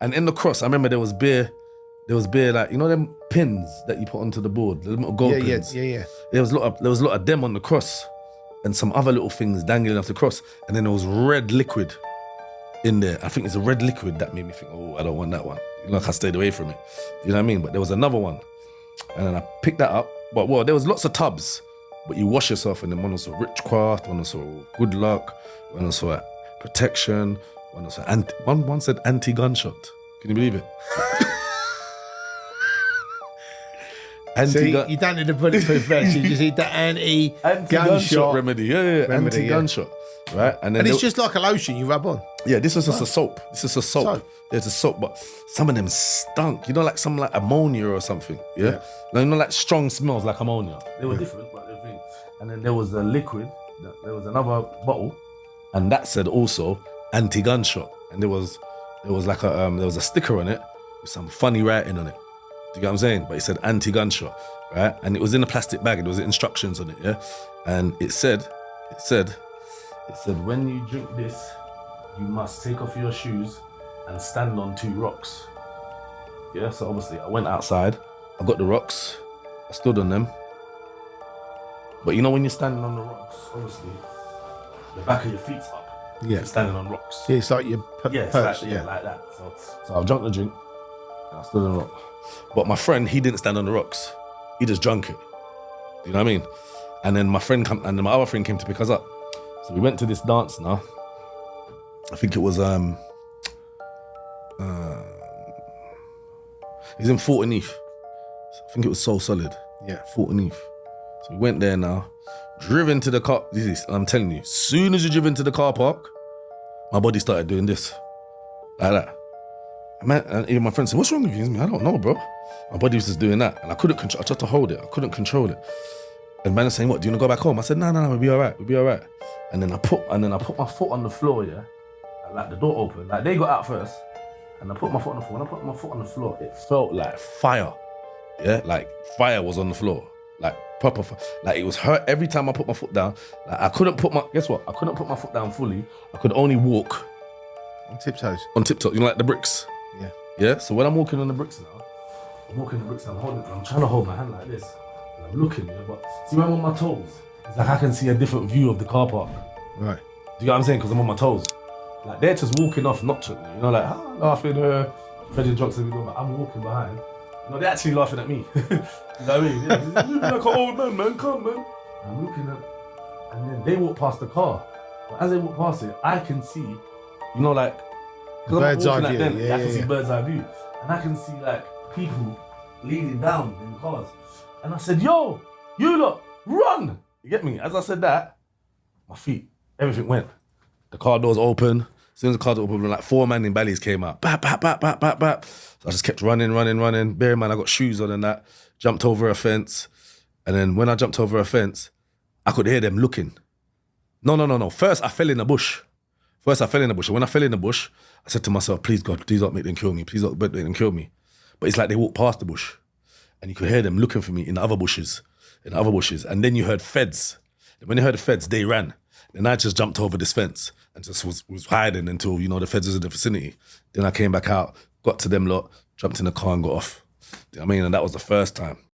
And in the cross, I remember there was beer like, you know them pins that you put onto the board, the little gold pins? Yeah. There was a lot of them on the cross and some other little things dangling off the cross. And then there was red liquid in there. I think it's a red liquid that made me think, oh, I don't want that one. You know, like I stayed away from it. You know what I mean? But there was another one. And then I picked that up. But well, there was lots of tubs. But you wash yourself, and then one was for witchcraft, one was for good luck, one was for protection, one was for one said anti-gunshot. Can you believe it? So you don't need a bulletproof vest, you just need the anti-gunshot remedy. Yeah, anti-gunshot. Right? And then it's just like a lotion you rub on. Yeah, this was just a soap. This is a soap. There's a soap, but some of them stunk. You know, like some like ammonia or something. Yeah. Like, you know, like strong smells like ammonia. They were different, but they're things. And then there was a liquid. There was another bottle, and that said also anti-gunshot. And there was like there was a sticker on it with some funny writing on it. Do you get what I'm saying? But it said anti-gunshot, right? And it was in a plastic bag. There was instructions on it, yeah. And it said, when you drink this, you must take off your shoes and stand on 2 rocks. Yeah, so obviously I went outside, I got the rocks, I stood on them. But you know when you're standing on the rocks, obviously, the back of your feet's up. Yeah. You're standing on rocks. Yeah, it's like you're like that. So I've drunk the drink, and I stood on the rock. But my friend, he didn't stand on the rocks. He just drunk it. You know what I mean? And then my other friend came to pick us up. So we went to this dance now. I think it was he's in Fort Neath. I think it was So Solid. Yeah, Fort Neath. So we went there now, driven to the car. I'm telling you, soon as you driven to the car park, my body started doing this, like that. And even my friend said, "What's wrong with you?" I don't know, bro. My body was just doing that, and I couldn't control. I tried to hold it. I couldn't control it. And man was saying, "What? Do you want to go back home?" I said, "No, we'll be all right. We'll be all right." And then I put my foot on the floor, yeah. And like the door opened. Like they got out first, and I put my foot on the floor. When I put my foot on the floor, it felt like fire. Yeah, like fire was on the floor. Like proper fire. Like it was hurt every time I put my foot down. Like I couldn't put my my foot down fully. I could only walk on tiptoes. You know, like the bricks. Yeah. Yeah. So when I'm walking on the bricks now, I'm trying to hold my hand like this. And I'm looking, yeah, but see when I'm on my toes, it's like I can see a different view of the car park. Right. Do you get what I'm saying? Because I'm on my toes. Like they're just walking off nocturnally, you know, like laughing, spreading jokes and everything, but I'm walking behind. No, they're actually laughing at me. You know what I mean? Yeah, you're looking like an old man, come man. I'm looking at, and then they walk past the car. But as they walk past it, I can see, you know, like, because I'm walking at them, I can see bird's eye view. And I can see like people leaning down in cars. And I said, yo, you lot, run! You get me? As I said that, my feet, everything went. The car doors open. As soon as the car doors open, like 4 men in Bally's came out. Bap, bap, bap, bap, bap, bap. So I just kept running. Bear in mind, I got shoes on and that. Jumped over a fence. And then when I jumped over a fence, I could hear them looking. No. First, I fell in a bush. And when I fell in the bush, I said to myself, please God, please don't make them kill me. Please don't make them kill me. But it's like they walked past the bush. And you could hear them looking for me in the other bushes. And then you heard feds. And when you heard the feds, they ran. Then I just jumped over this fence and just was hiding until, you know, the feds was in the vicinity. Then I came back out, got to them lot, jumped in the car and got off. Do you know what I mean? And that was the first time.